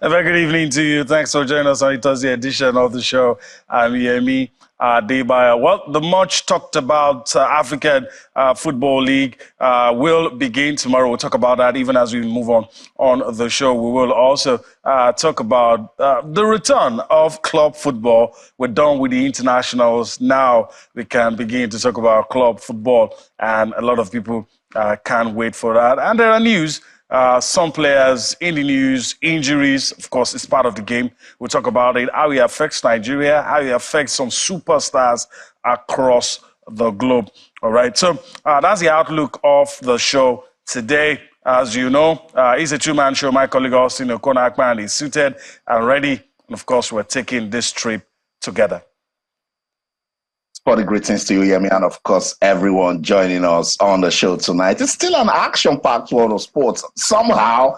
A very good evening to you. Thanks for joining us on the Thursday edition of the show. I'm Yemi Debaya. Well, the much talked about African Football League will begin tomorrow. We'll talk about that even as we move on the show. We will also talk about the return of club football. We're done with the internationals. Now we can begin to talk about club football, and a lot of people can't wait for that. And there are news. Some players in the news, injuries, of course, it's part of the game. We'll talk about it, how it affects Nigeria, how it affects some superstars across the globe. All right, so that's the outlook of the show today. As you know, it's a two-man show. My colleague Austin Okonakman is suited and ready. And of course, we're taking this trip together. Sporty greetings to you, Yemi, and of course, everyone joining us on the show tonight. It's still an action-packed world of sports. Somehow,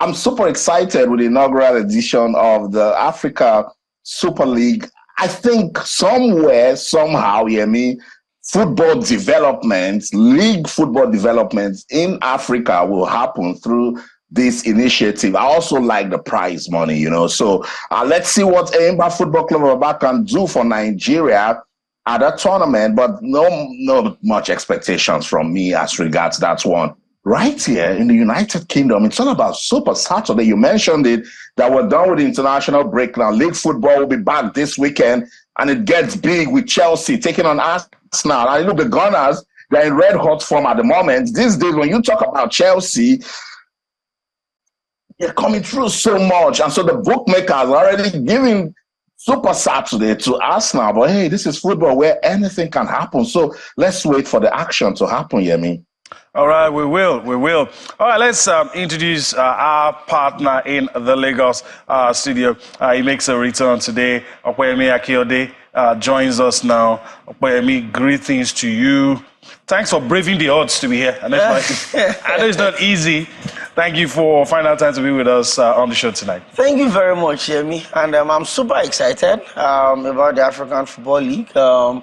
I'm super excited with the inaugural edition of the Africa Super League. I think somewhere, somehow, Yemi, football development, league football development in Africa will happen through this initiative. I also like the prize money, So let's see what Enyimba Football Club of Aba can do for Nigeria at a tournament, but no much expectations from me as regards that one. Right here in the United Kingdom, it's all about Super Saturday. You mentioned it, that we're done with the international break now. League football will be back this weekend, and it gets big with Chelsea taking on Arsenal. And look, the Gunners, they're in red hot form at the moment. These days, when you talk about Chelsea, they're coming through so much. And so the bookmakers are already giving Super Saturday to Arsenal, but hey, this is football where anything can happen. So let's wait for the action to happen, Yemi. All right, we will. All right, let's introduce our partner in the Lagos studio. He makes a return today. Opeyemi Akiode joins us now. Opeyemi, greetings to you. Thanks for braving the odds to be here. I know it's not easy. Thank you for finding time to be with us on the show tonight. Thank you very much, Yemi. And I'm super excited about the African Football League. I'm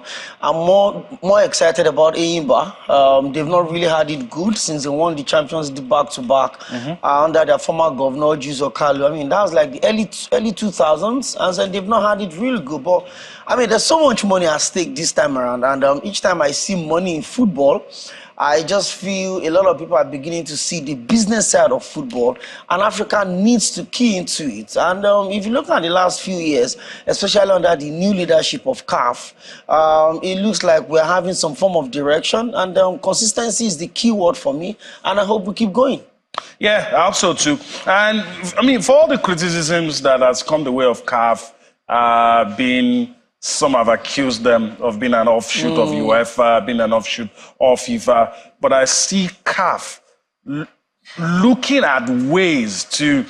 more excited about Enyimba. They've not really had it good since they won the Champions League back-to-back under their former governor, Juice Okalu. I mean, that was like the early 2000s, and so they've not had it real good. But, I mean, there's so much money at stake this time around, and each time I see money in football, I just feel a lot of people are beginning to see the business side of football, and Africa needs to key into it. And if you look at the last few years, especially under the new leadership of CAF, it looks like we're having some form of direction, and consistency is the key word for me, and I hope we keep going. Yeah, I hope so too. And I mean, for all the criticisms that has come the way of CAF, some have accused them of being an offshoot of UEFA, being an offshoot of FIFA. But I see CAF looking at ways to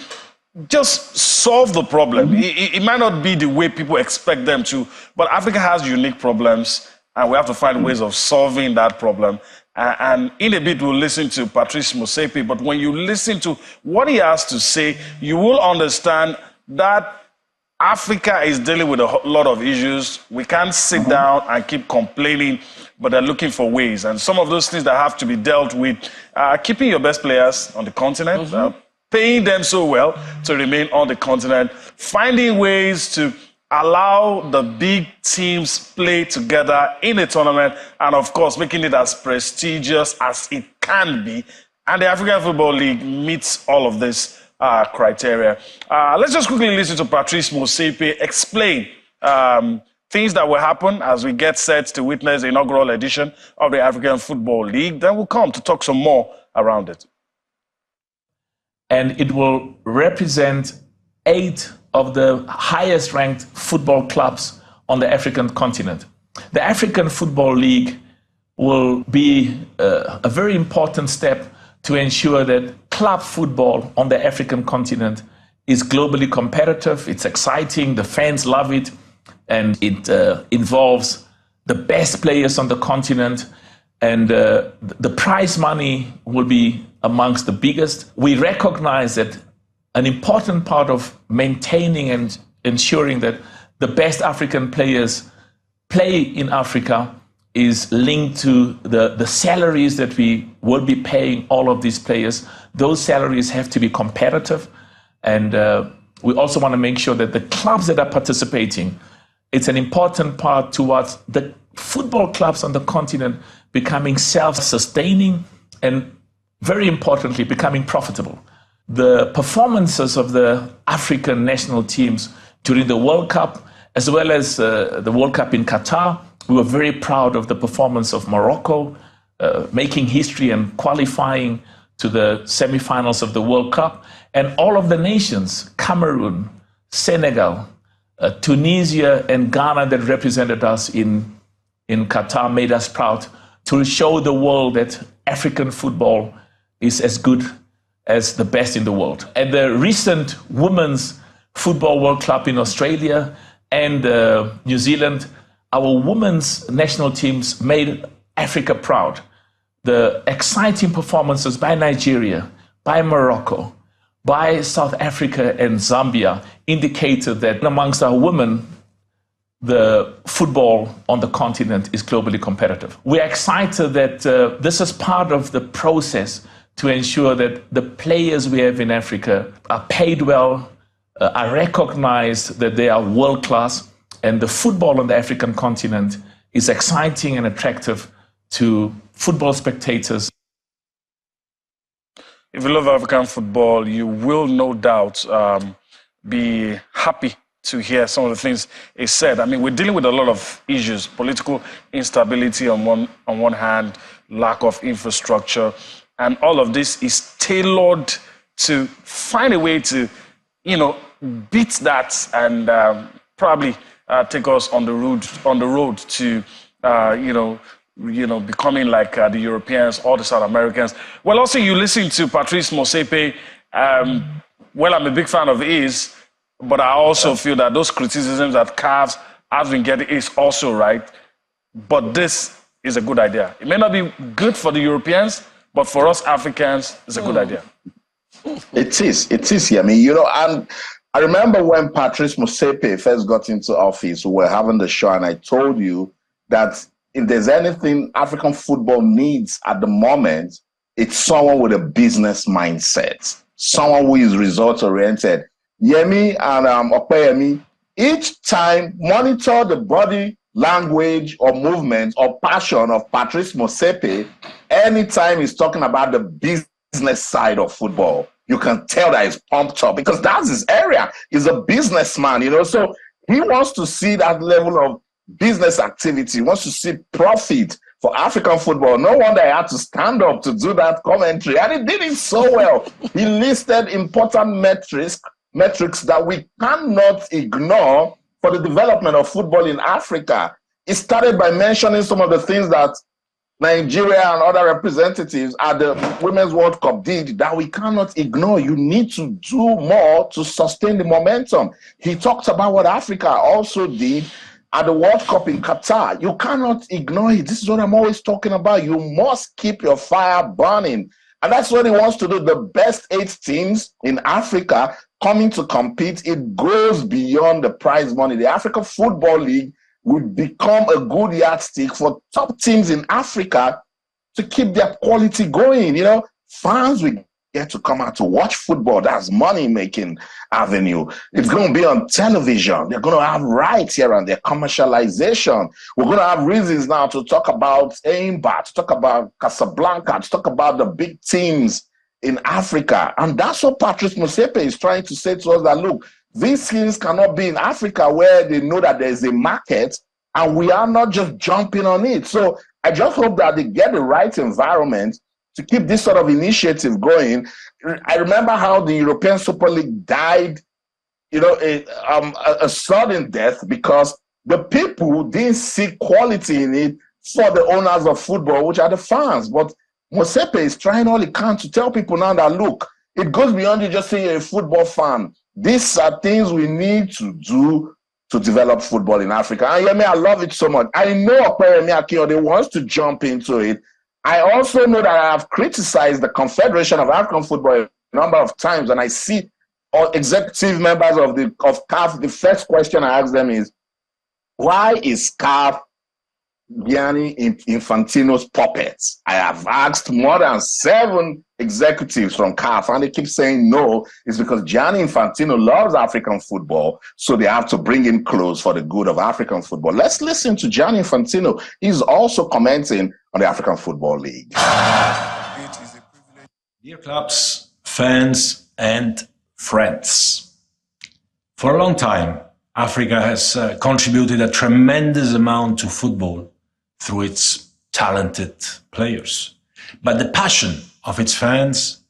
just solve the problem. It might not be the way people expect them to, but Africa has unique problems, and we have to find ways of solving that problem. And in a bit, we'll listen to Patrice Motsepe. But when you listen to what he has to say, you will understand that Africa is dealing with a lot of issues. We can't sit down and keep complaining, but they're looking for ways. And some of those things that have to be dealt with, keeping your best players on the continent, paying them so well to remain on the continent, finding ways to allow the big teams play together in a tournament, and of course, making it as prestigious as it can be. And the African Football League meets all of this criteria. Let's just quickly listen to Patrice Motsepe explain things that will happen as we get set to witness the inaugural edition of the African Football League. Then we'll come to talk some more around it. And it will represent 8 of the highest ranked football clubs on the African continent. The African Football League will be a very important step to ensure that club football on the African continent is globally competitive. It's exciting, the fans love it, and it involves the best players on the continent, and the prize money will be amongst the biggest. We recognize that an important part of maintaining and ensuring that the best African players play in Africa is linked to the salaries that we will be paying all of these players. Those salaries have to be competitive, and we also want to make sure that the clubs that are participating, it's an important part towards the football clubs on the continent becoming self-sustaining and, very importantly, becoming profitable. The performances of the African national teams during the World Cup, as well as the World Cup in Qatar, we were very proud of the performance of Morocco, making history and qualifying to the semi-finals of the World Cup. And all of the nations, Cameroon, Senegal, Tunisia and Ghana that represented us in Qatar, made us proud to show the world that African football is as good as the best in the world. At the recent Women's Football World Cup in Australia and New Zealand, our women's national teams made Africa proud. The exciting performances by Nigeria, by Morocco, by South Africa and Zambia indicated that amongst our women, the football on the continent is globally competitive. We're excited that this is part of the process to ensure that the players we have in Africa are paid well, are recognized that they are world-class, and the football on the African continent is exciting and attractive to football spectators. If you love African football, you will no doubt be happy to hear some of the things he said. I mean, we're dealing with a lot of issues: political instability on one hand, lack of infrastructure, and all of this is tailored to find a way to, beat that and probably take us on the road to, becoming like the Europeans or the South Americans. Well, also you listen to Patrice Motsepe. Well, I'm a big fan of his, but I also feel that those criticisms that CAF has been getting is also right. But this is a good idea. It may not be good for the Europeans, but for us Africans, it's a good idea. It is. Yeah. I mean, and I remember when Patrice Motsepe first got into office, we were having the show, and I told you that if there's anything African football needs at the moment, it's someone with a business mindset, someone who is results-oriented. Yemi and Opeyemi, each time monitor the body language or movement or passion of Patrice Motsepe anytime he's talking about the business side of football. You can tell that he's pumped up because that's his area. He's a businessman, so he wants to see that level of business activity. He wants to see profit for African football. No wonder he had to stand up to do that commentary, and he did it so well. He listed important metrics that we cannot ignore for the development of football in Africa. He started by mentioning some of the things that Nigeria and other representatives at the Women's World Cup did that we cannot ignore. You need to do more to sustain the momentum. He talked about what Africa also did at the World Cup in Qatar. You cannot ignore it. This is what I'm always talking about. You must keep your fire burning. And that's what he wants to do. The best 8 teams in Africa coming to compete, it goes beyond the prize money. The African Football League would become a good yardstick for top teams in Africa to keep their quality going. Fans will get to come out to watch football. That's money-making avenue. It's going to be on television. They're going to have rights here and there, commercialization. We're going to have reasons now to talk about Aimba, to talk about Casablanca, to talk about the big teams in Africa. And that's what Patrice Motsepe is trying to say to us, that, look, these things cannot be in Africa where they know that there's a market and we are not just jumping on it. So I just hope that they get the right environment to keep this sort of initiative going. I remember how the European Super League died, a sudden death because the people didn't see quality in it for the owners of football, which are the fans. But Motsepe is trying all he can to tell people now that, look, it goes beyond you just saying you're a football fan. These are things we need to do to develop football in Africa. And Yemi, I love it so much. I know Opeyemi Akinode wants to jump into it. I also know that I have criticized the Confederation of African Football a number of times, and I see all executive members of CAF. The first question I ask them is, why is CAF Gianni Infantino's puppets. I have asked more than 7 executives from CAF, and they keep saying no. It's because Gianni Infantino loves African football, so they have to bring him close for the good of African football. Let's listen to Gianni Infantino. He's also commenting on the African Football League. Dear clubs, fans, and friends, for a long time, Africa has contributed a tremendous amount to football through its talented players. But the passion of its fans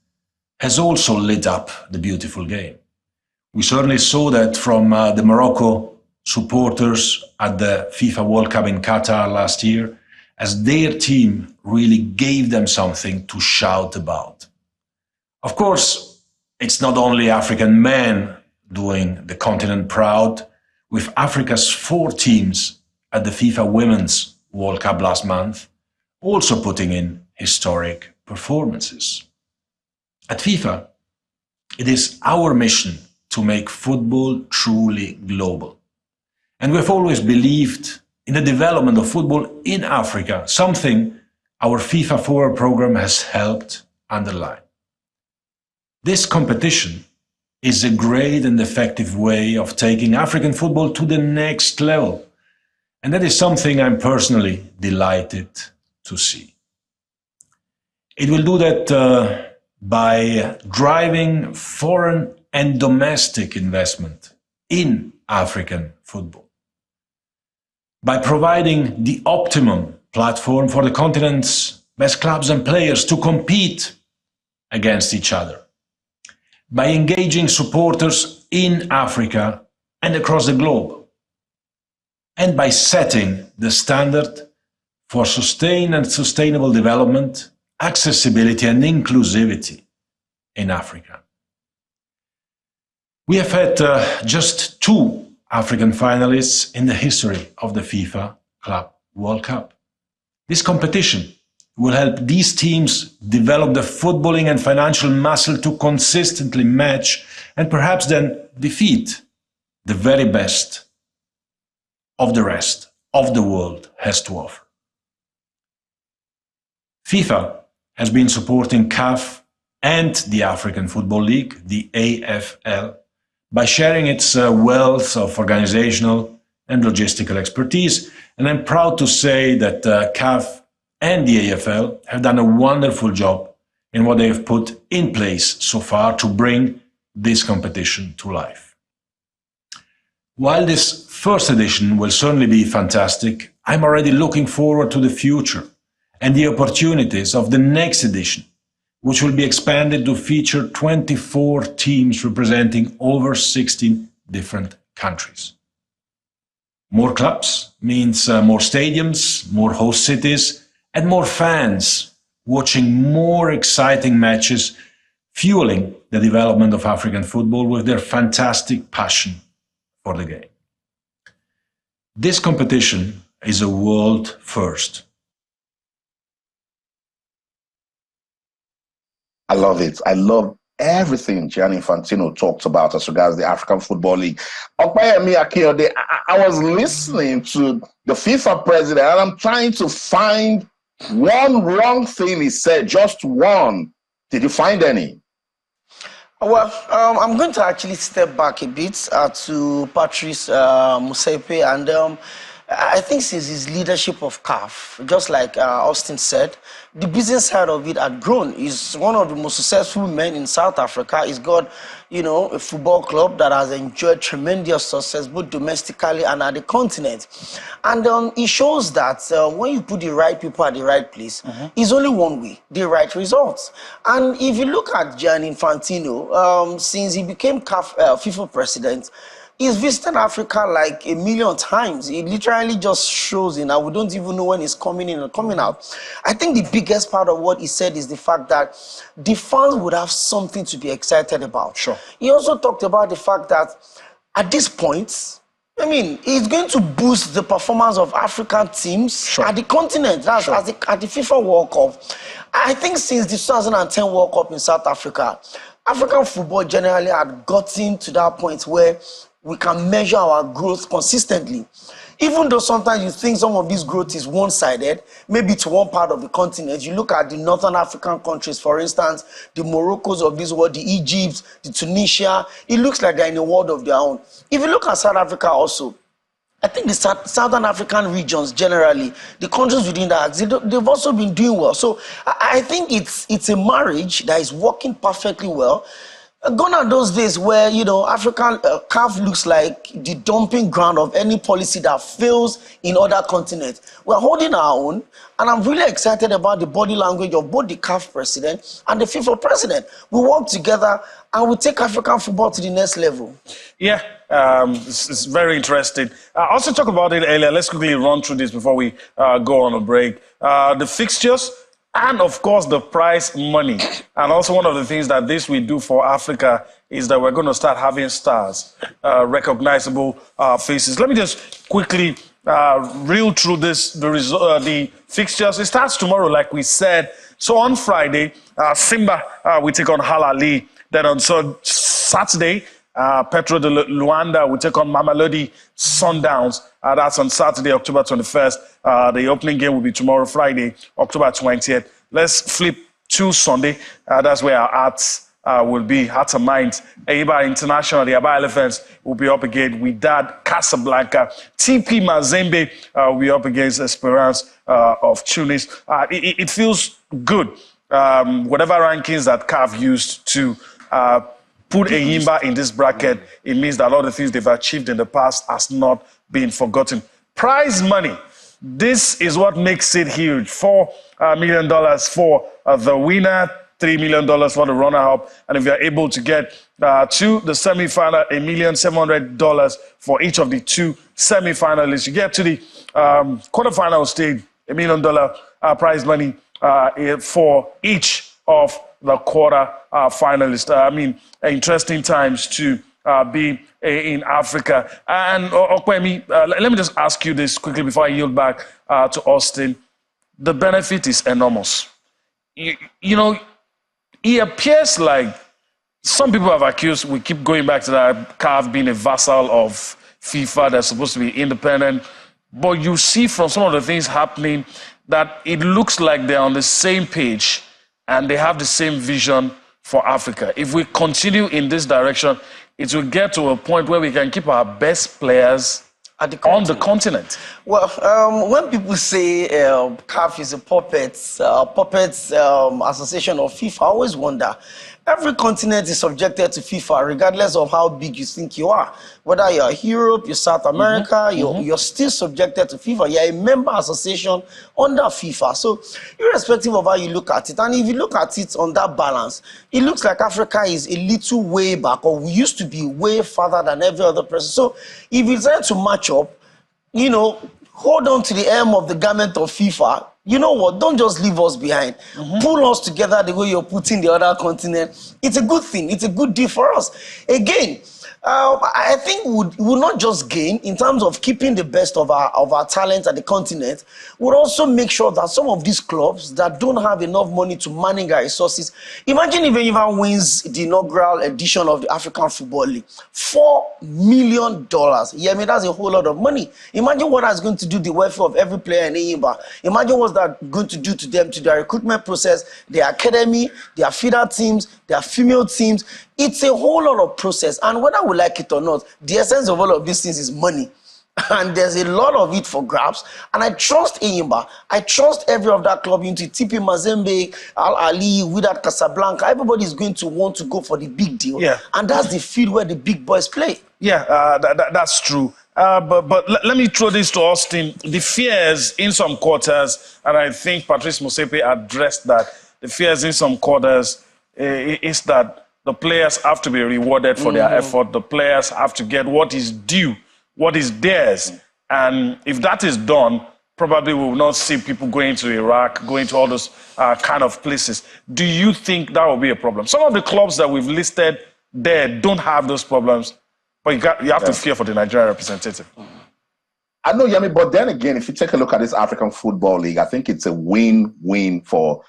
has also lit up the beautiful game. We certainly saw that from the Morocco supporters at the FIFA World Cup in Qatar last year, as their team really gave them something to shout about. Of course, it's not only African men doing the continent proud, with Africa's 4 teams at the FIFA Women's World Cup last month also putting in historic performances. At FIFA, it is our mission to make football truly global. And we've always believed in the development of football in Africa, something our FIFA Forward program has helped underline. This competition is a great and effective way of taking African football to the next level. And that is something I'm personally delighted to see. It will do that by driving foreign and domestic investment in African football, by providing the optimum platform for the continent's best clubs and players to compete against each other, by engaging supporters in Africa and across the globe, and by setting the standard for sustained and sustainable development, accessibility and inclusivity in Africa. We have had just 2 African finalists in the history of the FIFA Club World Cup. This competition will help these teams develop the footballing and financial muscle to consistently match and perhaps then defeat the very best of the rest of the world has to offer. FIFA has been supporting CAF and the African Football League, the AFL, by sharing its wealth of organizational and logistical expertise. And I'm proud to say that CAF and the AFL have done a wonderful job in what they have put in place so far to bring this competition to life. While this first edition will certainly be fantastic, I'm already looking forward to the future and the opportunities of the next edition, which will be expanded to feature 24 teams representing over 16 different countries. More clubs means more stadiums, more host cities, and more fans watching more exciting matches, fueling the development of African football with their fantastic passion for the game. This competition is a world first. I love it. I love everything Gianni Infantino talked about as regards the African Football League. Opeyemi Akinode, I was listening to the FIFA president and I'm trying to find one wrong thing he said, just one. Did you find any? Well, I'm going to actually step back a bit to Patrice Motsepe, and I think since his leadership of CAF, just like Austin said, the business side of it had grown. He's one of the most successful men in South Africa. He's got, a football club that has enjoyed tremendous success both domestically and at the continent. And it shows that when you put the right people at the right place, it's only one way, the right results. And if you look at Gianni Infantino, since he became CAF FIFA president, he's visited Africa like 1 million times. It literally just shows in, and we don't even know when he's coming in or coming out. I think the biggest part of what he said is the fact that the fans would have something to be excited about. Sure. He also talked about the fact that at this point, it's going to boost the performance of African teams at the continent. That's at the FIFA World Cup. I think since the 2010 World Cup in South Africa, African football generally had gotten to that point where we can measure our growth consistently. Even though sometimes you think some of this growth is one-sided, maybe to one part of the continent, you look at the northern African countries, for instance, the Moroccos of this world, the Egypt, the Tunisia, it looks like they're in a world of their own. If you look at South Africa also, I think the Southern African regions generally, the countries within that, they've also been doing well. So I think it's a marriage that is working perfectly well. Gone are those days where, African CAF looks like the dumping ground of any policy that fails in other continents. We're holding our own, and I'm really excited about the body language of both the CAF president and the FIFA president. We work together and we take African football to the next level. Yeah, it's very interesting. I also talked about it earlier. Let's quickly run through this before we go on a break. The fixtures and, of course, the prize money. And also one of the things that this will do for Africa is that we're going to start having stars, recognizable faces. Let me just quickly reel through the fixtures. It starts tomorrow, like we said. So on Friday, Simba will take on Halali. Then on Saturday, Petro de Luanda will take on Mamelodi Sundowns. That's on Saturday, October 21st. The opening game will be tomorrow, Friday, October 20th. Let's flip to Sunday. That's where our hearts will be, hearts and minds. Eibar International, the Aba Elephants, will be up against Wydad Casablanca. TP Mazembe will be up against Esperance of Tunis. It feels good. Whatever rankings that CAF used to put Eyimba in this bracket, it means that all the things they've achieved in the past has not been forgotten. Prize money. This is what makes it huge. $4 million for the winner, $3 million for the runner-up. And if you're able to get to the semi-final, $1,700,000 for each of the two semi-finalists. You get to the quarterfinal stage, $1 million prize money for each of the quarter finalists. Interesting times to be in Africa. And Okwemi, let me just ask you this quickly before I yield back to Austin. The benefit is enormous. It appears like some people have accused, we keep going back to that CAF being a vassal of FIFA, they're supposed to be independent. But you see from some of the things happening that it looks like they're on the same page and they have the same vision for Africa. If we continue in this direction, it will get to a point where we can keep our best players on the continent. Well, when people say CAF is a puppet association of FIFA, I always wonder. Every continent is subjected to FIFA, regardless of how big you think you are. Whether you're Europe, you're South America, you're still subjected to FIFA. You're a member association under FIFA. So, irrespective of how you look at it, and if you look at it on that balance, it looks like Africa is a little way back, or we used to be way further than every other person. So, if you try to match up, hold on to the hem of the garment of FIFA. You know what? Don't just leave us behind. Pull us together the way you're putting the other continent. It's a good thing. It's a good deal for us. Again, I think we'll not just gain in terms of keeping the best of our talent at the continent. We'll also make sure that some of these clubs that don't have enough money to manage our resources. Imagine if anyone wins the inaugural edition of the African Football League, $4 million. Yeah, that's a whole lot of money. Imagine what that's going to do to the welfare of every player in Eyimba. Imagine what's that going to do to them, to their recruitment process, their academy, their feeder teams, their female teams. It's a whole lot of process. And whether we like it or not, the essence of all of these things is money. And there's a lot of it for grabs. And I trust Eyimba. I trust every of that club into TP Mazembe, Al Ali, Wydad Casablanca. Everybody is going to want to go for the big deal. Yeah. And that's the field where the big boys play. Yeah, that's true. But let me throw this to Austin. The fears in some quarters, and I think Patrice Motsepe addressed that, the fears in some quarters is that the players have to be rewarded for their effort. The players have to get what is due, what is theirs. And if that is done, probably we will not see people going to Iraq, going to all those kind of places. Do you think that will be a problem? Some of the clubs that we've listed there don't have those problems, but you have to fear for the Nigerian representative. I know, Yemi, but then again, if you take a look at this African Football League, I think it's a win-win for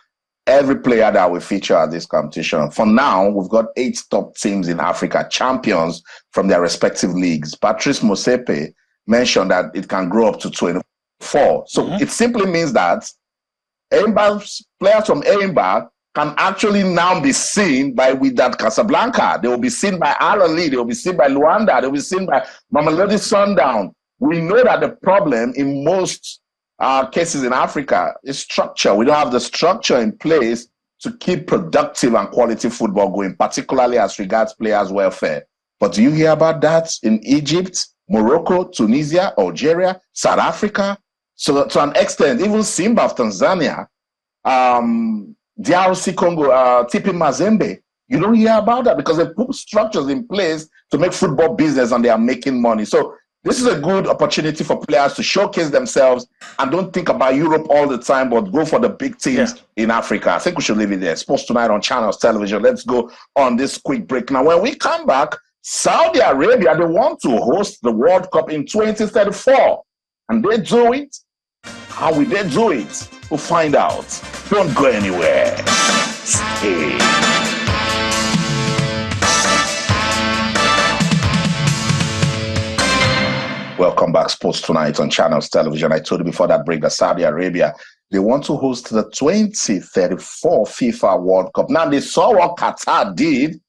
every player that will feature at this competition. For now, we've got 8 top teams in Africa, champions from their respective leagues. Patrice Motsepe mentioned that it can grow up to 24. So it simply means that players from Eimba can actually now be seen by Wydad Casablanca. They will be seen by Al Ahly. They will be seen by Luanda. They will be seen by Mamelodi Sundown. We know that the problem in most cases in Africa is structure. We don't have the structure in place to keep productive and quality football going, particularly as regards players' welfare. But do you hear about that in Egypt, Morocco, Tunisia, Algeria, South Africa? So to an extent, even Simba of Tanzania, DRC Congo, TP Mazembe, you don't hear about that because they put structures in place to make football business and they are making money. So this is a good opportunity for players to showcase themselves and don't think about Europe all the time, but go for the big teams in Africa. I think we should leave it there. Sports Tonight on Channels Television. Let's go on this quick break. Now, when we come back, Saudi Arabia, they want to host the World Cup in 2034. And they do it. How will they do it? We'll find out. Don't go anywhere. Stay. Welcome back, Sports Tonight on Channels Television. I told you before that break that Saudi Arabia, they want to host the 2034 FIFA World Cup. Now, they saw what Qatar did,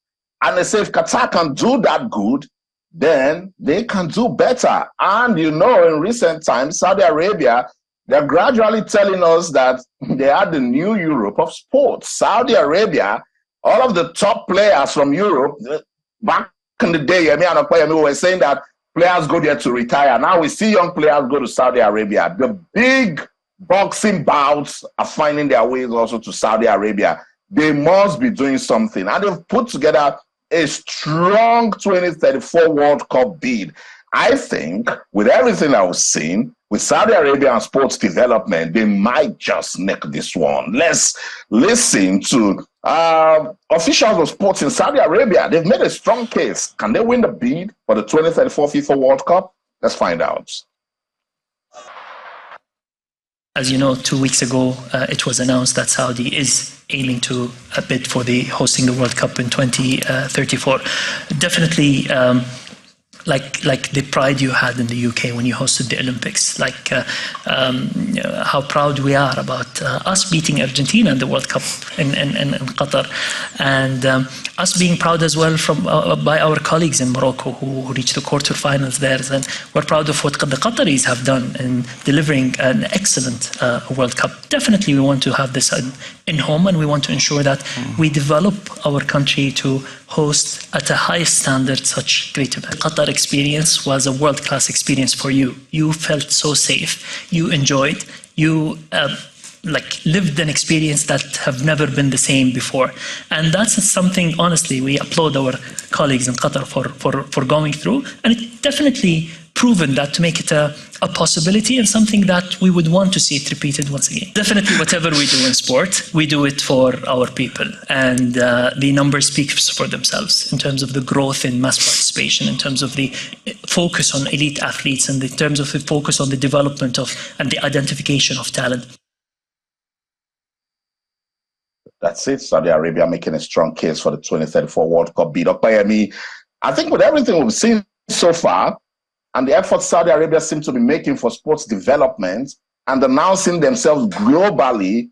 and they say if Qatar can do that good, then they can do better. And you know, in recent times, Saudi Arabia, they're gradually telling us that they are the new Europe of sports. Saudi Arabia, all of the top players from Europe, back in the day, we were saying that players go there to retire. Now we see young players go to Saudi Arabia. The big boxing bouts are finding their ways also to Saudi Arabia. They must be doing something. And they've put together a strong 2034 World Cup bid. I think with everything I've seen, with Saudi Arabia and sports development, they might just nick this one. Let's listen to officials of sports in Saudi Arabia. They've made a strong case. Can they win the bid for the 2034 FIFA World Cup? Let's find out. As you know, 2 weeks ago, it was announced that Saudi is aiming to bid for the hosting the World Cup in 2034. Definitely, like the pride you had in the UK when you hosted the Olympics, how proud we are about us beating Argentina in the World Cup in Qatar, and us being proud as well by our colleagues in Morocco who reached the quarterfinals there. And we're proud of what the Qataris have done in delivering an excellent World Cup. Definitely we want to have this in home, and we want to ensure that we develop our country to host at a high standard such great event. Qatar experience was a world-class experience for you. You felt so safe. You enjoyed. You lived an experience that have never been the same before. And that's something, honestly, we applaud our colleagues in Qatar for going through. And it definitely proven that to make it a possibility and something that we would want to see it repeated once again. Definitely whatever we do in sport, we do it for our people. And the numbers speak for themselves in terms of the growth in mass participation, in terms of the focus on elite athletes, and in terms of the focus on the development of and the identification of talent. That's it. Saudi Arabia making a strong case for the 2034 World Cup bid. I think with everything we've seen so far, and the efforts Saudi Arabia seems to be making for sports development and announcing themselves globally,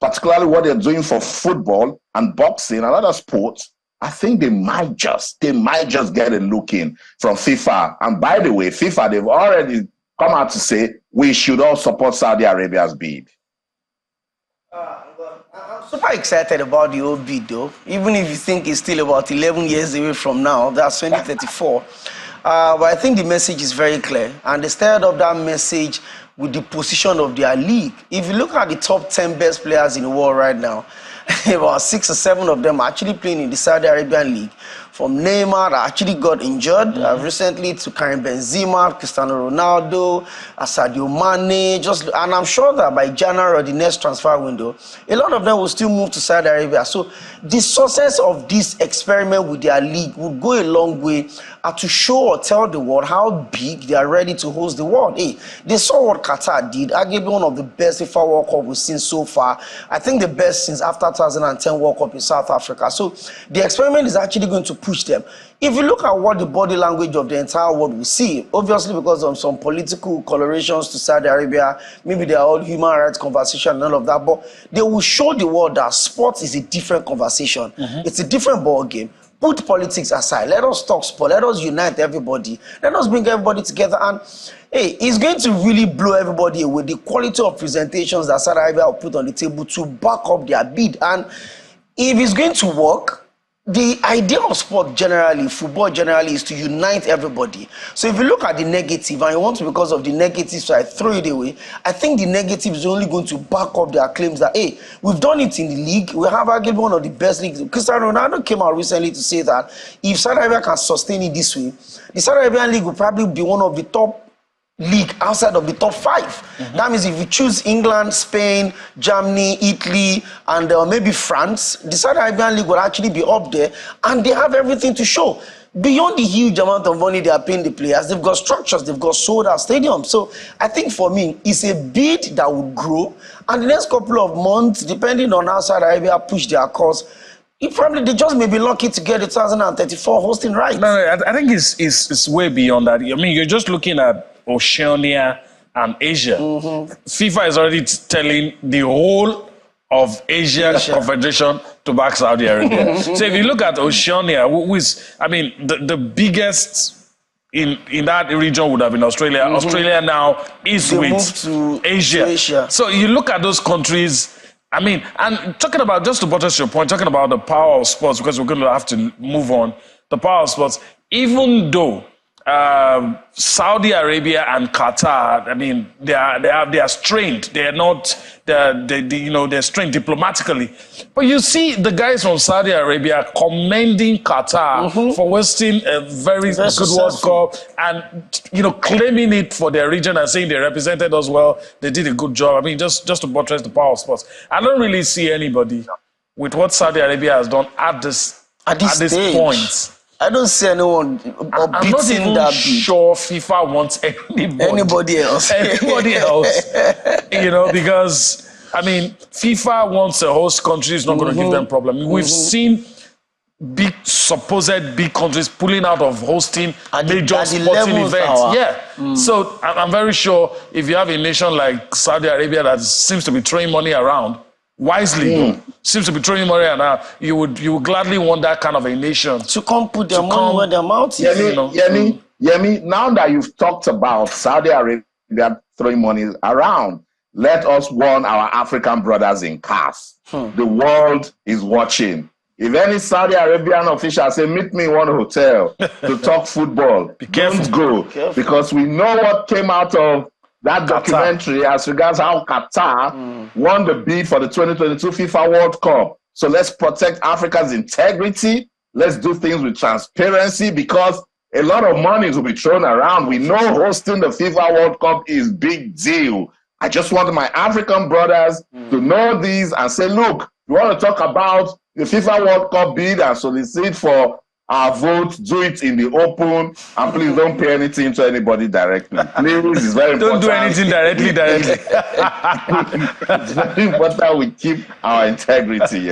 particularly what they're doing for football and boxing and other sports, I think they might just get a look in from FIFA. And by the way, FIFA, they've already come out to say we should all support Saudi Arabia's bid. I'm super excited about the whole bid, though. Even if you think it's still about 11 years away from now, that's 2034. But I think the message is very clear. And they started off that message with the position of their league. If you look at the top 10 best players in the world right now, about 6 or 7 of them are actually playing in the Saudi Arabian league. From Neymar, that actually got injured recently, to Karim Benzema, Cristiano Ronaldo, Sadio Mane, and I'm sure that by January or the next transfer window, a lot of them will still move to Saudi Arabia. So the success of this experiment with their league would go a long way are to show or tell the world how big they are ready to host the world. Hey, they saw what Qatar did, arguably one of the best FIFA World Cup we've seen so far. I think the best since after 2010 World Cup in South Africa. So the experiment is actually going to push them. If you look at what the body language of the entire world will see, obviously because of some political colorations to Saudi Arabia, maybe they are all human rights conversation and all of that, but they will show the world that sports is a different conversation. It's a different ball game. Put politics aside. Let us talk sport. Let us unite everybody. Let us bring everybody together. And hey, it's going to really blow everybody away. The quality of presentations that Saudi Arabia will put on the table to back up their bid. And if it's going to work, the idea of sport generally, football generally, is to unite everybody. So if you look at the negative, and you want to, because of the negative side, throw it away, I think the negative is only going to back up their claims that, hey, we've done it in the league. We have arguably one of the best leagues. Cristiano Ronaldo came out recently to say that if Saudi Arabia can sustain it this way, the Saudi Arabian league will probably be one of the top league outside of the top 5. That means if you choose England, Spain, Germany, Italy, and maybe France, the Saudi Arabian league will actually be up there, and they have everything to show. Beyond the huge amount of money they are paying the players, they've got structures, they've got sold out stadiums. So I think for me, it's a bid that will grow, and the next couple of months, depending on how Saudi Arabia push their cause, they just may be lucky to get the 2034 hosting right. No, I think it's way beyond that. I mean, you're just looking at Oceania and Asia. FIFA is already telling the whole of Asia Confederation to back Saudi Arabia. So if you look at Oceania, who is, I mean, the biggest in that region would have been Australia. Australia now is with Asia. So you look at those countries. I mean, and talking about, just to buttress your point, talking about the power of sports, because we're going to have to move on, the power of sports, even though Saudi Arabia and Qatar, I mean, they are strained. They are not, they're strained diplomatically. But you see the guys from Saudi Arabia commending Qatar for hosting a very good World Cup and, claiming it for their region and saying they represented us well. They did a good job. I mean, just to buttress the power of sports. I don't really see anybody with what Saudi Arabia has done at this point. I don't see anyone beating that beat. I'm not even sure FIFA wants anybody else. Because, I mean, FIFA wants a host country is not going to give them problem. We've seen supposed big countries pulling out of hosting major sporting events. So I'm very sure if you have a nation like Saudi Arabia that seems to be throwing money around, wisely, seems to be throwing money around, you would gladly want that kind of a nation to come put their money where their mouth is. Yemi, now that you've talked about Saudi Arabia throwing money around, let us warn our African brothers in CAF. The world is watching. If any Saudi Arabian official say, meet me in one hotel to talk football, don't go. Because we know what came out of that documentary as regards how Qatar won the bid for the 2022 FIFA World Cup. So let's protect Africa's integrity. Let's do things with transparency, because a lot of money will be thrown around. We know hosting the FIFA World Cup is big deal. I just want my African brothers to know these and say, look, you want to talk about the FIFA World Cup bid and solicit for our vote, do it in the open, and please don't pay anything to anybody directly. Please, it's very important. Don't do anything directly. It's very important we keep our integrity,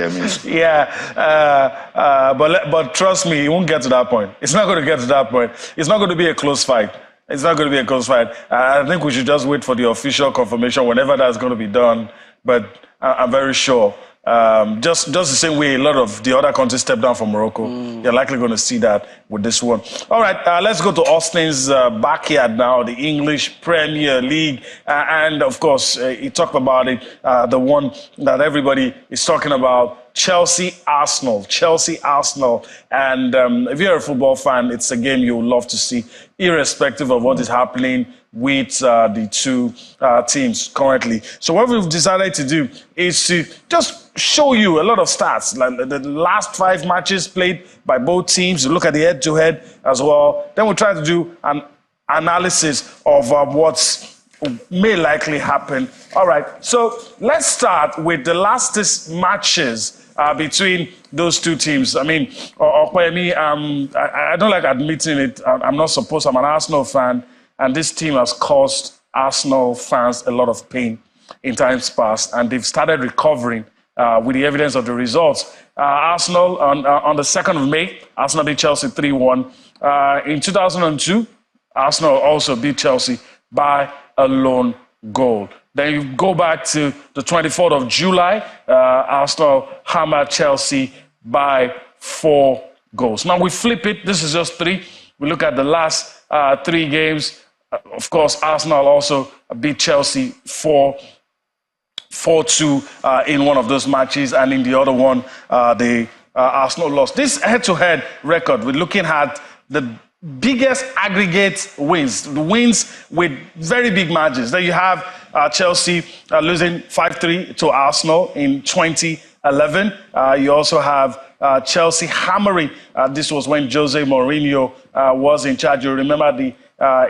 but trust me, it won't get to that point. It's not going to get to that point. It's not going to be a close fight. It's not going to be a close fight. I think we should just wait for the official confirmation whenever that's going to be done. But I'm very sure. Just the same way a lot of the other countries step down from Morocco. You're likely going to see that with this one. All right, let's go to Austin's backyard now, the English Premier League. And of course, he talked about it, the one that everybody is talking about, Chelsea-Arsenal. And if you're a football fan, it's a game you would love to see, irrespective of what is happening with the two teams currently. So what we've decided to do is to just show you a lot of stats, like the last 5 matches played by both teams, look at the head-to-head as well. Then we'll try to do an analysis of may likely happen. All right, so let's start with the last matches between those two teams. I mean, I don't like admitting it. I'm not supposed. I'm an Arsenal fan, and this team has caused Arsenal fans a lot of pain in times past, and they've started recovering with the evidence of the results. Arsenal, on the 2nd of May, Arsenal beat Chelsea 3-1. In 2002, Arsenal also beat Chelsea by a lone goal. Then you go back to the 24th of July, Arsenal hammered Chelsea by 4 goals. Now we flip it. This is just 3. We look at the last 3 games. Of course, Arsenal also beat Chelsea 4-2 in one of those matches, and in the other one, Arsenal lost. This head-to-head record, we're looking at the biggest aggregate wins, the wins with very big margins. Then you have Chelsea losing 5-3 to Arsenal in 2011. You also have Chelsea hammering. This was when Jose Mourinho was in charge. You remember the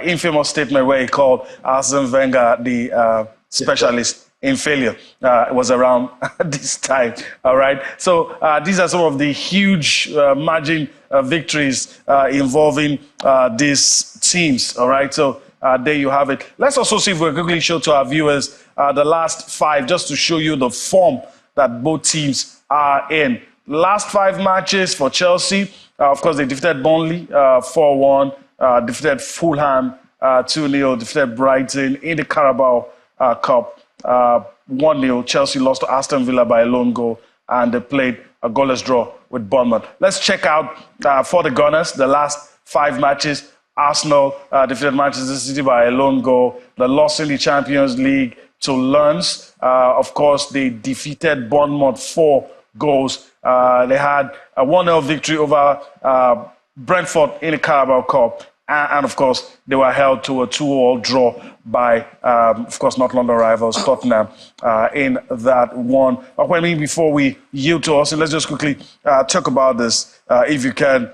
infamous statement where he called Arsene Wenger the specialist in failure. It was around this time, all right? So these are some of the huge margin victories involving these teams, all right? So there you have it. Let's also see if we quickly show to our viewers the last 5, just to show you the form that both teams are in. Last 5 matches for Chelsea, of course, they defeated Burnley 4-1, defeated Fulham 2-0, defeated Brighton in the Carabao Cup 1-0. Chelsea lost to Aston Villa by a lone goal, and they played a goalless draw with Bournemouth. Let's check out for the Gunners the last 5 matches. Arsenal defeated Manchester City by a lone goal. They lost in the Champions League to Lens. Of course, they defeated Bournemouth 4 goals. They had a 1-0 victory over Brentford in the Carabao Cup. And of course, they were held to a 2-2 draw by, of course, not London rivals, Tottenham, in that one. But before we yield to us, let's just quickly talk about this, if you can.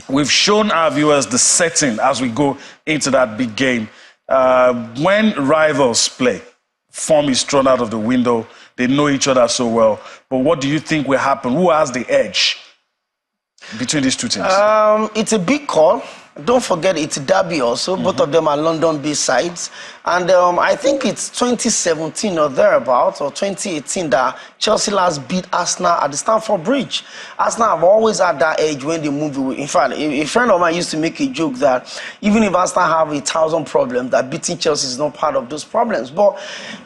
We've shown our viewers the setting as we go into that big game. When rivals play, form is thrown out of the window. They know each other so well. But what do you think will happen? Who has the edge between these two teams? It's a big call. Don't forget, it's derby also. Both of them are London-based sides. And I think it's 2017 or thereabouts, or 2018, that Chelsea last beat Arsenal at the Stamford Bridge. Arsenal have always had that edge when they move away. In fact, a friend of mine used to make a joke that even if Arsenal have 1,000 problems, that beating Chelsea is not part of those problems. But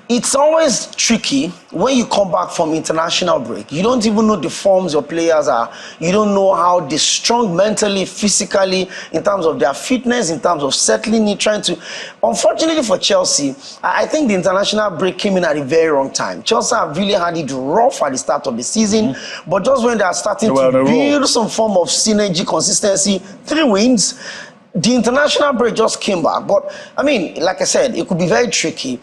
it's always tricky when you come back from international break. You don't even know the forms your players are. You don't know how they're strong mentally, physically, in terms of their fitness, in terms of settling in, trying to... Unfortunately for Chelsea, I think the international break came in at a very wrong time. Chelsea have really had it rough at the start of the season, but just when they are starting to build some form of synergy, consistency, 3 wins, the international break just came back. But, I mean, like I said, it could be very tricky.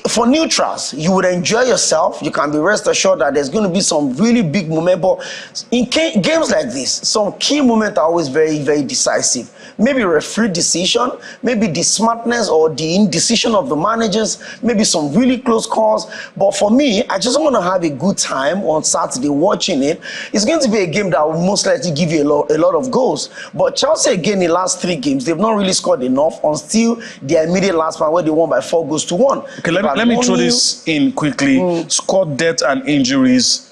For neutrals, you would enjoy yourself. You can be rest assured that there's going to be some really big moment. But in games like this, some key moments are always very, very decisive. Maybe referee decision, maybe the smartness or the indecision of the managers, maybe some really close calls. But for me, I just want to have a good time on Saturday watching it. It's going to be a game that will most likely give you a lot of goals. But Chelsea, again, in the last 3 games, they've not really scored enough until their immediate last one, where they won by 4 goals to 1. Okay, let me throw this in quickly. Squad depth and injuries.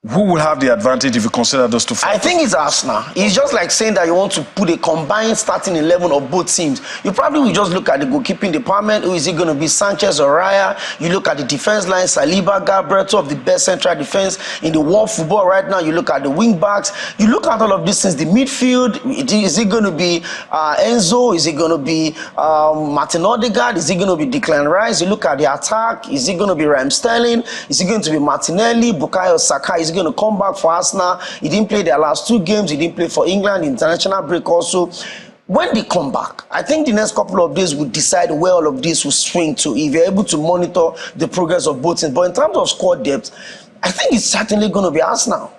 Who will have the advantage if you consider those two factors? I think it's Arsenal. It's just like saying that you want to put a combined starting 11 of both teams. You probably will just look at the goalkeeping department. Who is it going to be, Sanchez or Raya? You look at the defense line, Saliba, Gabriel, two of the best central defense in the world football right now. You look at the wing backs. You look at all of these things. The midfield, is it going to be Enzo? Is it going to be Martin Odegaard? Is it going to be Declan Rice? You look at the attack. Is it going to be Raheem Sterling? Is it going to be Martinelli, Bukayo Saka? Is going to come back for Arsenal? He didn't play their last 2 games. He didn't play for England, international break also. When they come back, I think the next couple of days will decide where all of this will swing to, if you're able to monitor the progress of both teams. But in terms of squad depth, I think it's certainly going to be Arsenal.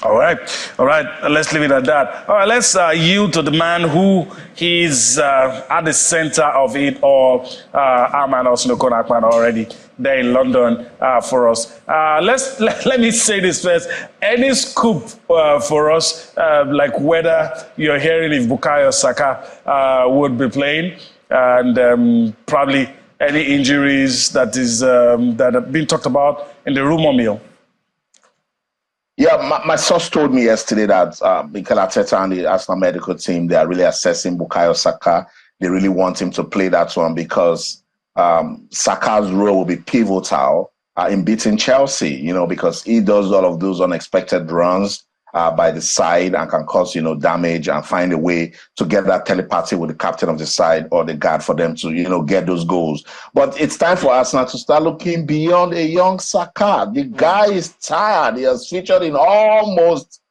All right. Let's leave it at that. All right, let's yield to the man who is at the center of it all, Arman Osnokon already there in London for us. Let me say this first. Any scoop for us, like whether you're hearing if Bukayo Saka would be playing, and probably any injuries that have been talked about in the rumor mill? Yeah, my source told me yesterday that Mikel Arteta and the Arsenal medical team, they are really assessing Bukayo Saka. They really want him to play that one because Saka's role will be pivotal in beating Chelsea, because he does all of those unexpected runs by the side and can cause, damage and find a way to get that telepathy with the captain of the side or the guard for them to, get those goals. But it's time for Arsenal to start looking beyond a young Saka. The guy is tired. He has featured in almost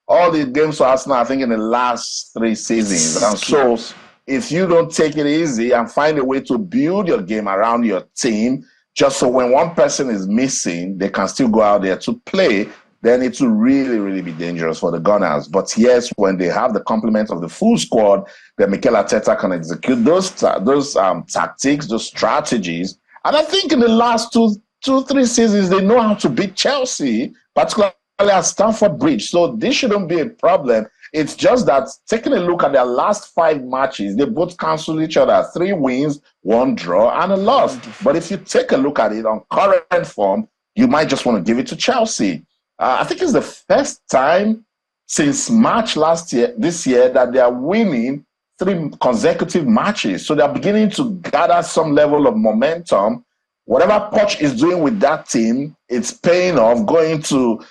all the games for Arsenal, I think, in the last 3 seasons. And so if you don't take it easy and find a way to build your game around your team, just so when one person is missing, they can still go out there to play, then it will really, really be dangerous for the Gunners. But yes, when they have the complement of the full squad, then Mikel Arteta can execute those tactics, those strategies. And I think in the last two, 3 seasons, they know how to beat Chelsea, particularly at Stamford Bridge. So this shouldn't be a problem. It's just that taking a look at their last 5 matches, they both cancelled each other. 3 wins, 1 draw, and a loss. But if you take a look at it on current form, you might just want to give it to Chelsea. I think it's the first time since March this year, that they are winning 3 consecutive matches. So they're beginning to gather some level of momentum. Whatever Poch is doing with that team, it's paying off. Going to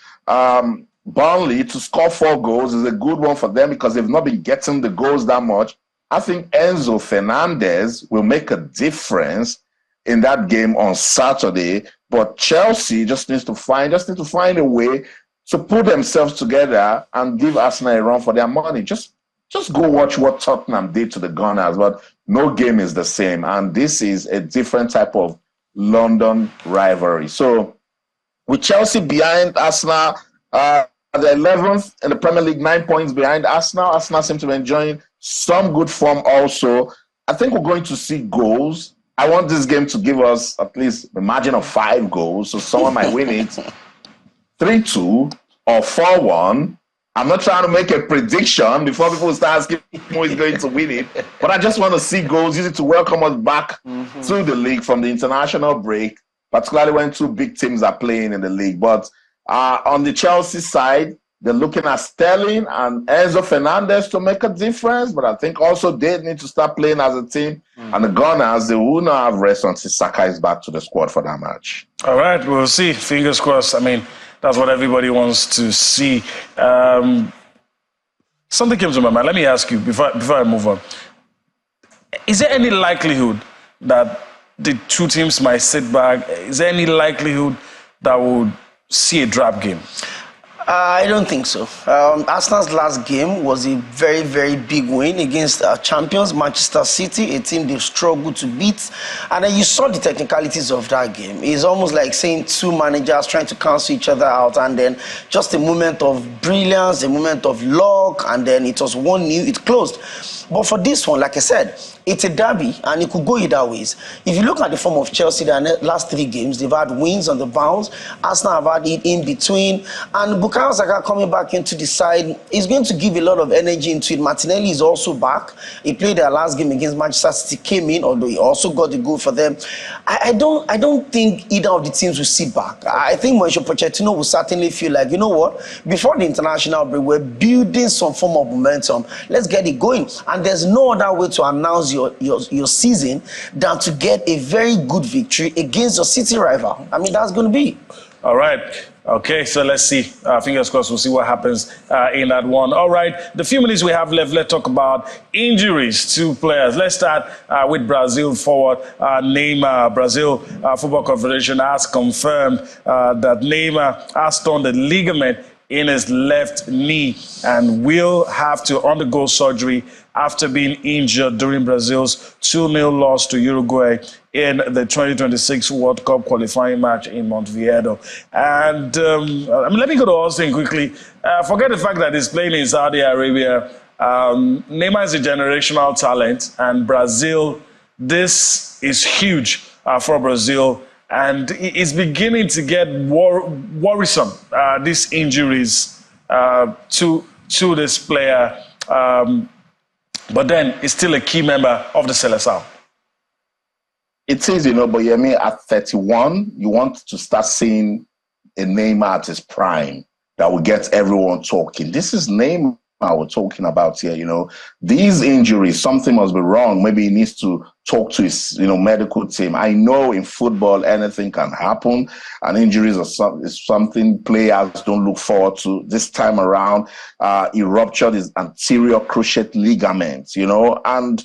Burnley to score 4 goals is a good one for them because they've not been getting the goals that much. I think Enzo Fernandez will make a difference in that game on Saturday. But Chelsea just need to find a way to put themselves together and give Arsenal a run for their money. Just go watch what Tottenham did to the Gunners, but no game is the same. And this is a different type of London rivalry. So with Chelsea behind Arsenal, at the 11th in the Premier League, 9 points behind Arsenal. Arsenal seem to be enjoying some good form also. I think we're going to see goals. I want this game to give us at least a margin of 5 goals, so someone might win it 3-2 or 4-1. I'm not trying to make a prediction before people start asking who is going to win it, but I just want to see goals, use it to welcome us back to the league from the international break, particularly when 2 big teams are playing in the league. But on the Chelsea side, they're looking at Sterling and Enzo Fernandez to make a difference, but I think also they need to start playing as a team. And the Gunners, they will not have rest until Saka is back to the squad for that match. All right, we'll see. Fingers crossed. I mean, that's what everybody wants to see. Something came to my mind. Let me ask you before I move on. Is there any likelihood that the 2 teams might sit back? Is there any likelihood that would see a drop game? I don't think so. Arsenal's last game was a very, very big win against champions Manchester City, a team they've struggled to beat. And then you saw the technicalities of that game. It's almost like saying 2 managers trying to cancel each other out, and then just a moment of brilliance, a moment of luck, and then it was 1-0, it closed. But for this one, like I said, it's a derby, and it could go either ways. If you look at the form of Chelsea, their last 3 games, they've had wins on the bounce. Arsenal have had it in between. And Bukayo Saka coming back into the side is going to give a lot of energy into it. Martinelli is also back. He played their last game against Manchester City, came in, although he also got the goal for them. I don't think either of the teams will sit back. I think Mauricio Pochettino will certainly feel like, you know what, before the international break, we're building some form of momentum. Let's get it going. And there's no other way to announce your season than to get a very good victory against your City rival. I mean, that's going to be. All right. Okay, so let's see. Fingers crossed, we'll see what happens in that one. All right, the few minutes we have left, let's talk about injuries to players. Let's start with Brazil forward Neymar. Brazil Football Confederation has confirmed that Neymar has torn the ligament in his left knee and will have to undergo surgery after being injured during Brazil's 2-0 loss to Uruguay in the 2026 World Cup qualifying match in Montevideo. And let me go to Austin quickly. Forget the fact that he's playing in Saudi Arabia. Neymar is a generational talent, and Brazil, this is huge for Brazil. And it's beginning to get worrisome, these injuries to this player. But then he's still a key member of the Seleção. It is, but Yemi, at 31, you want to start seeing a Neymar at his prime that will get everyone talking. This is Neymar we're talking about here, These injuries, something must be wrong. Maybe he needs to talk to his, medical team. I know in football, anything can happen, and injuries is something players don't look forward to. This time around, he ruptured his anterior cruciate ligament, and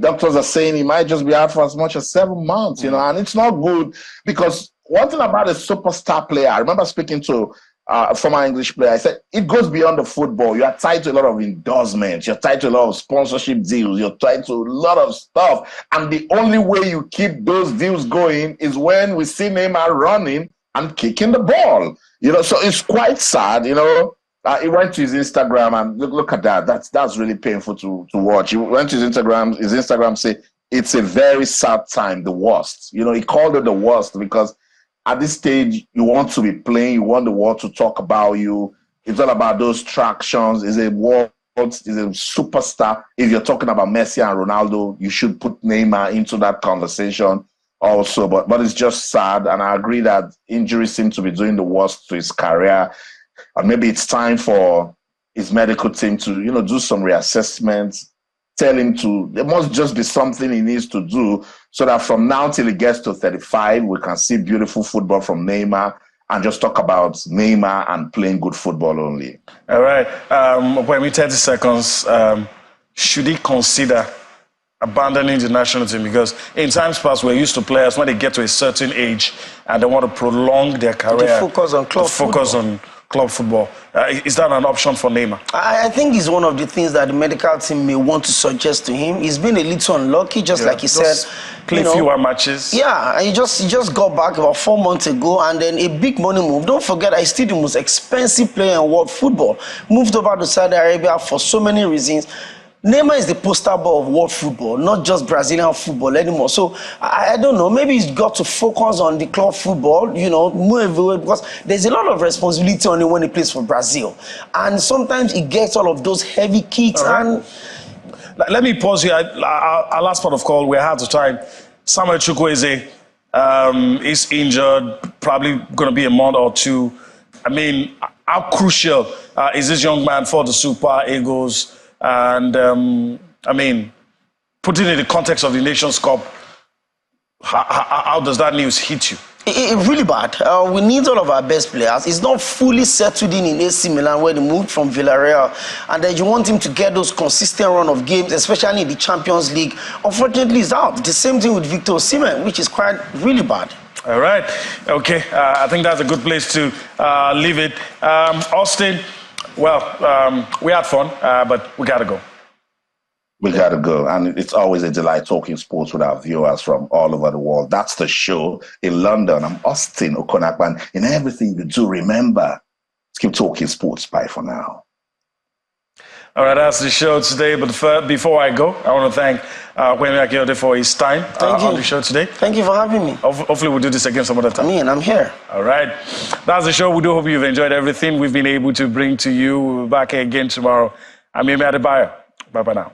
doctors are saying he might just be out for as much as 7 months, and it's not good because one thing about a superstar player, I remember speaking to a former English player, I said, it goes beyond the football. You are tied to a lot of endorsements. You're tied to a lot of sponsorship deals. You're tied to a lot of stuff. And the only way you keep those deals going is when we see Neymar running and kicking the ball. So it's quite sad, He went to his Instagram and look at that. That's really painful to watch. He went to his Instagram said, it's a very sad time, the worst. He called it the worst because at this stage, you want to be playing, you want the world to talk about you. It's all about those tractions. Is a superstar. If you're talking about Messi and Ronaldo, you should put Neymar into that conversation also. But it's just sad, and I agree that injuries seem to be doing the worst to his career. And maybe it's time for his medical team to, do some reassessments. Tell him there must just be something he needs to do so that from now till he gets to 35, we can see beautiful football from Neymar and just talk about Neymar and playing good football only. All right. When we 30 seconds, should he consider abandoning the national team? Because in times past, we're used to players when they get to a certain age and they want to prolong their career. To focus on club football. Is that an option for Neymar? I think it's one of the things that the medical team may want to suggest to him. He's been a little unlucky, like he said. Play fewer matches. Yeah, and he just got back about 4 months ago, and then a big money move. Don't forget, he's still the most expensive player in world football. Moved over to Saudi Arabia for so many reasons. Neymar is the poster boy of world football, not just Brazilian football anymore. So I don't know. Maybe he's got to focus on the club football, move away, because there's a lot of responsibility on him when he plays for Brazil. And sometimes he gets all of those heavy kicks. Right. And let me pause here. Our last part of call, we're out of time. Samuel Chukwueze is injured, probably going to be a month or two. I mean, how crucial is this young man for the Super Eagles? And, putting in the context of the Nations Cup, how does that news hit you? It's really bad. We need all of our best players. He's not fully settled in AC Milan, where he moved from Villarreal. And then you want him to get those consistent run of games, especially in the Champions League. Unfortunately, he's out. The same thing with Victor Osimhen, which is quite really bad. All right. Okay. I think that's a good place to leave it. Austin, well, we had fun, but we got to go. We got to go. And it's always a delight talking sports with our viewers from all over the world. That's the show in London. I'm Austin Okonakpan. In everything you do, remember, let's keep talking sports. Bye for now. All right, that's the show today. But before I go, I want to thank Kwame Akinode for his time on the show today. Thank you for having me. Hopefully we'll do this again some other time. I'm here. All right. That's the show. We do hope you've enjoyed everything we've been able to bring to you. We'll be back again tomorrow. I'm Yemi Adebayo. Bye-bye now.